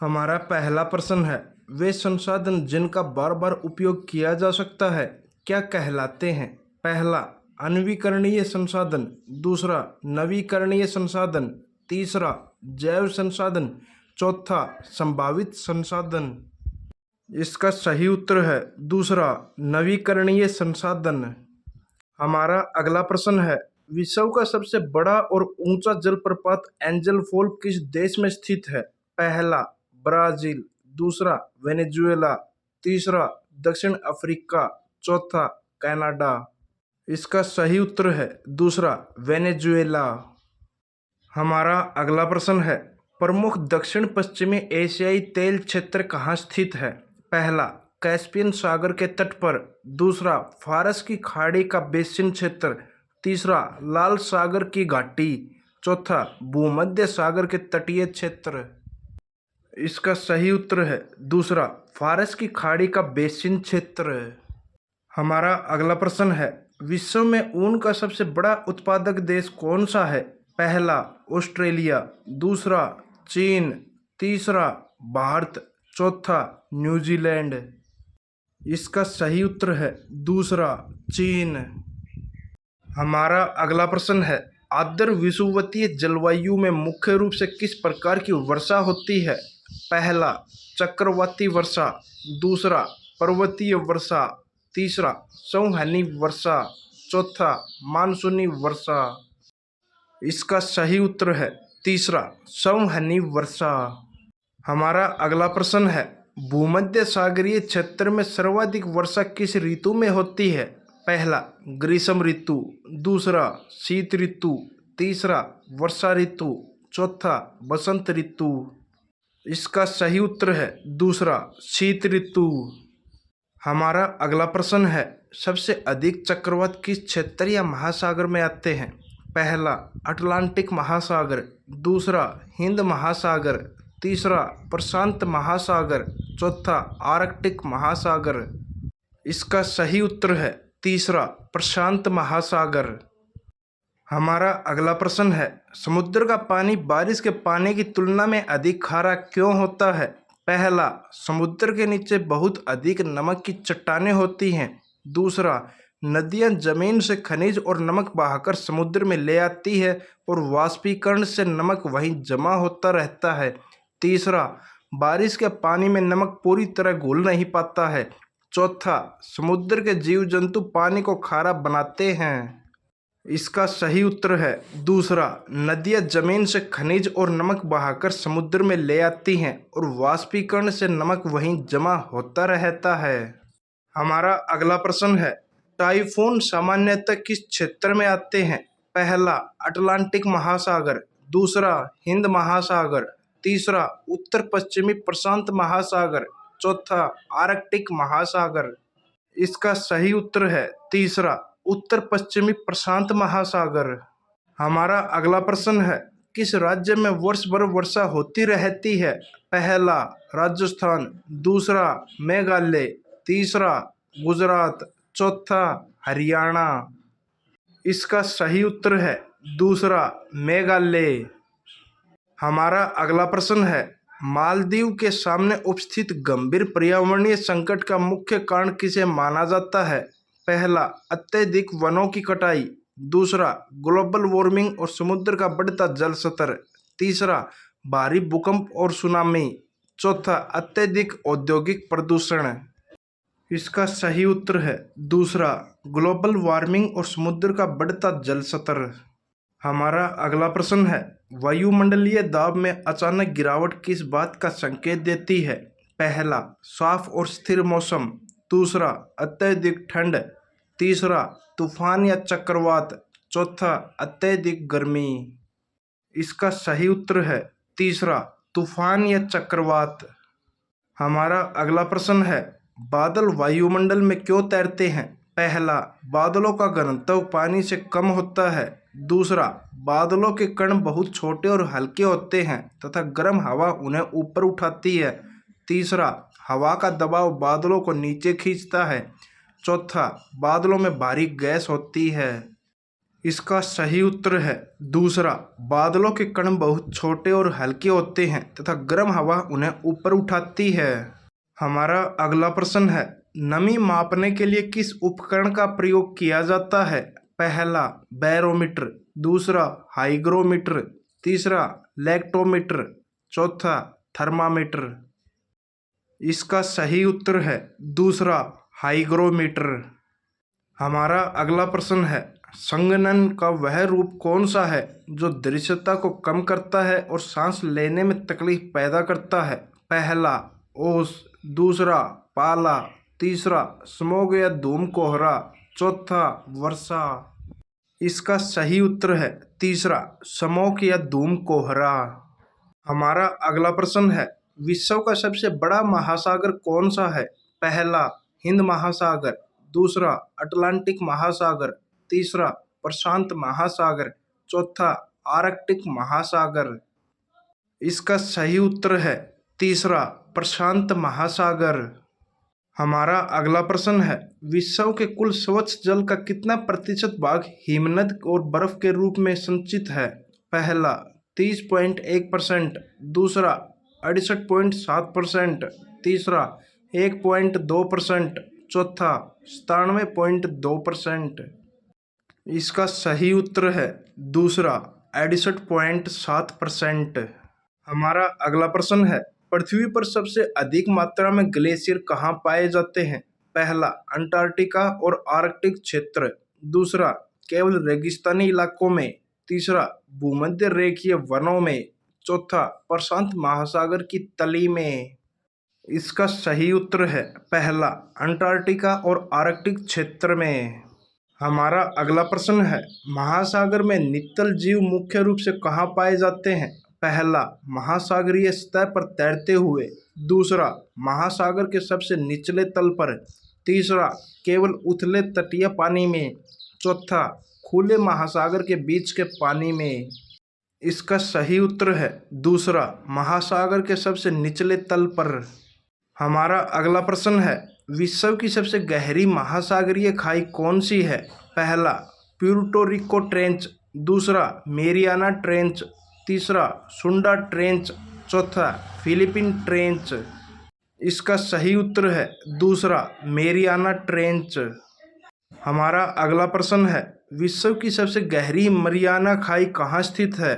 हमारा पहला प्रश्न है, वे संसाधन जिनका बार बार उपयोग किया जा सकता है क्या कहलाते हैं? पहला, अनवीकरणीय संसाधन। दूसरा, नवीकरणीय संसाधन। तीसरा, जैव संसाधन। चौथा, संभावित संसाधन। इसका सही उत्तर है दूसरा, नवीकरणीय संसाधन। हमारा अगला प्रश्न है, विश्व का सबसे बड़ा और ऊंचा जलप्रपात एंजल फॉल किस देश में स्थित है? पहला, ब्राजील। दूसरा, वेनेजुएला। तीसरा, दक्षिण अफ्रीका। चौथा, कनाडा। इसका सही उत्तर है दूसरा, वेनेजुएला। हमारा अगला प्रश्न है, प्रमुख दक्षिण पश्चिमी एशियाई तेल क्षेत्र कहाँ स्थित है? पहला, कैस्पियन सागर के तट पर। दूसरा, फारस की खाड़ी का बेसिन क्षेत्र। तीसरा, लाल सागर की घाटी। चौथा, भूमध्य सागर के तटीय क्षेत्र। इसका सही उत्तर है दूसरा, फारस की खाड़ी का बेसिन क्षेत्र। हमारा अगला प्रश्न है, विश्व में ऊन का सबसे बड़ा उत्पादक देश कौन सा है? पहला, ऑस्ट्रेलिया। दूसरा, चीन। तीसरा, भारत। चौथा, न्यूजीलैंड। इसका सही उत्तर है दूसरा, चीन। हमारा अगला प्रश्न है, आर्द्र विषुवतीय जलवायु में मुख्य रूप से किस प्रकार की वर्षा होती है? पहला, चक्रवाती वर्षा। दूसरा, पर्वतीय वर्षा। तीसरा, संवहनी वर्षा। चौथा, मानसूनी वर्षा। इसका सही उत्तर है तीसरा, संवहनी वर्षा। हमारा अगला प्रश्न है, भूमध्य सागरीय क्षेत्र में सर्वाधिक वर्षा किस ऋतु में होती है? पहला, ग्रीष्म ऋतु। दूसरा, शीत ऋतु। तीसरा, वर्षा ऋतु। चौथा, बसंत ऋतु। इसका सही उत्तर है दूसरा, शीत ऋतु। हमारा अगला प्रश्न है, सबसे अधिक चक्रवात किस क्षेत्र या महासागर में आते हैं? पहला, अटलांटिक महासागर। दूसरा, हिंद महासागर। तीसरा, प्रशांत महासागर। चौथा, आर्कटिक महासागर। इसका सही उत्तर है तीसरा, प्रशांत महासागर। हमारा अगला प्रश्न है, समुद्र का पानी बारिश के पानी की तुलना में अधिक खारा क्यों होता है? पहला, समुद्र के नीचे बहुत अधिक नमक की चट्टानें होती हैं। दूसरा, नदियां जमीन से खनिज और नमक बहाकर समुद्र में ले आती है और वाष्पीकरण से नमक वहीं जमा होता रहता है। तीसरा, बारिश के पानी में नमक पूरी तरह घुल नहीं पाता है। चौथा, समुद्र के जीव जंतु पानी को खारा बनाते हैं। इसका सही उत्तर है दूसरा, नदियां जमीन से खनिज और नमक बहाकर समुद्र में ले आती हैं और वाष्पीकरण से नमक वहीं जमा होता रहता है। हमारा अगला प्रश्न है, टाइफून सामान्यतः किस क्षेत्र में आते हैं? पहला, अटलांटिक महासागर। दूसरा, हिंद महासागर। तीसरा, उत्तर पश्चिमी प्रशांत महासागर। चौथा, आर्कटिक महासागर। इसका सही उत्तर है तीसरा, उत्तर पश्चिमी प्रशांत महासागर। हमारा अगला प्रश्न है, किस राज्य में वर्ष भर वर्षा होती रहती है? पहला, राजस्थान। दूसरा, मेघालय। तीसरा, गुजरात। चौथा, हरियाणा। इसका सही उत्तर है दूसरा, मेघालय। हमारा अगला प्रश्न है, मालदीव के सामने उपस्थित गंभीर पर्यावरणीय संकट का मुख्य कारण किसे माना जाता है? पहला, अत्यधिक वनों की कटाई। दूसरा, ग्लोबल वार्मिंग और समुद्र का बढ़ता जल स्तर। तीसरा, भारी भूकंप और सुनामी। चौथा, अत्यधिक औद्योगिक प्रदूषण। इसका सही उत्तर है दूसरा, ग्लोबल वार्मिंग और समुद्र का बढ़ता जल स्तर। हमारा अगला प्रश्न है, वायुमंडलीय दाब में अचानक गिरावट किस बात का संकेत देती है? पहला, साफ और स्थिर मौसम। दूसरा, अत्यधिक ठंड। तीसरा, तूफान या चक्रवात। चौथा, अत्यधिक गर्मी। इसका सही उत्तर है तीसरा, तूफान या चक्रवात। हमारा अगला प्रश्न है, बादल वायुमंडल में क्यों तैरते हैं? पहला, बादलों का घनत्व पानी से कम होता है। दूसरा, बादलों के कण बहुत छोटे और हल्के होते हैं तथा गर्म हवा उन्हें ऊपर उठाती है। तीसरा, हवा का दबाव बादलों को नीचे खींचता है। चौथा, बादलों में भारी गैस होती है। इसका सही उत्तर है दूसरा, बादलों के कण बहुत छोटे और हल्के होते हैं तथा गर्म हवा उन्हें ऊपर उठाती है। हमारा अगला प्रश्न है, नमी मापने के लिए किस उपकरण का प्रयोग किया जाता है? पहला बैरोमीटर, दूसरा हाइग्रोमीटर, तीसरा लैक्टोमीटर, चौथा थर्मामीटर। इसका सही उत्तर है दूसरा, हाइग्रोमीटर। हमारा अगला प्रश्न है, संघनन का वह रूप कौन सा है जो दृश्यता को कम करता है और सांस लेने में तकलीफ पैदा करता है? पहला ओस, दूसरा पाला, तीसरा स्मोग या धूम कोहरा, चौथा वर्षा। इसका सही उत्तर है तीसरा, स्मोग या धूम कोहरा। हमारा अगला प्रश्न है, विश्व का सबसे बड़ा महासागर कौन सा है? पहला हिंद महासागर, दूसरा अटलांटिक महासागर, तीसरा प्रशांत महासागर, चौथा आर्कटिक महासागर। इसका सही उत्तर है तीसरा, प्रशांत महासागर। हमारा अगला प्रश्न है, विश्व के कुल स्वच्छ जल का कितना प्रतिशत भाग हिमनद और बर्फ के रूप में संचित है? पहला 30.1%, दूसरा 68.7%, तीसरा 1.2%, चौथा 97.2%। इसका सही उत्तर है दूसरा, 68.7%। हमारा अगला प्रश्न है, पृथ्वी पर सबसे अधिक मात्रा में ग्लेशियर कहाँ पाए जाते हैं? पहला अंटार्कटिका और आर्कटिक क्षेत्र, दूसरा केवल रेगिस्तानी इलाकों में, तीसरा भूमध्य रेखीय वनों में, चौथा प्रशांत महासागर की तली में। इसका सही उत्तर है पहला, अंटार्कटिका और आर्कटिक क्षेत्र में। हमारा अगला प्रश्न है, महासागर में नित्तल जीव मुख्य रूप से कहाँ पाए जाते हैं? पहला महासागरीय सतह पर तैरते हुए, दूसरा महासागर के सबसे निचले तल पर, तीसरा केवल उथले तटीय पानी में, चौथा खुले महासागर के बीच के पानी में। इसका सही उत्तर है दूसरा, महासागर के सबसे निचले तल पर। हमारा अगला प्रश्न है, विश्व की सबसे गहरी महासागरीय खाई कौन सी है? पहला प्यूर्टो रिको ट्रेंच, दूसरा मेरियाना ट्रेंच, तीसरा सुंडा ट्रेंच, चौथा फिलिपीन ट्रेंच। इसका सही उत्तर है दूसरा, मेरियाना ट्रेंच। हमारा अगला प्रश्न है, विश्व की सबसे गहरी मरियाना खाई कहाँ स्थित है?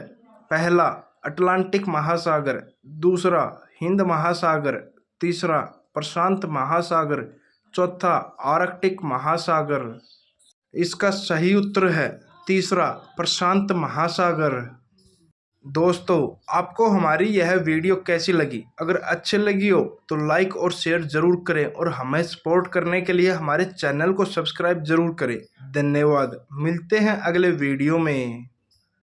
पहला अटलांटिक महासागर, दूसरा हिंद महासागर, तीसरा प्रशांत महासागर, चौथा आर्कटिक महासागर। इसका सही उत्तर है तीसरा, प्रशांत महासागर। दोस्तों, आपको हमारी यह वीडियो कैसी लगी? अगर अच्छी लगी हो तो लाइक और शेयर ज़रूर करें और हमें सपोर्ट करने के लिए हमारे चैनल को सब्सक्राइब ज़रूर करें। धन्यवाद। मिलते हैं अगले वीडियो में।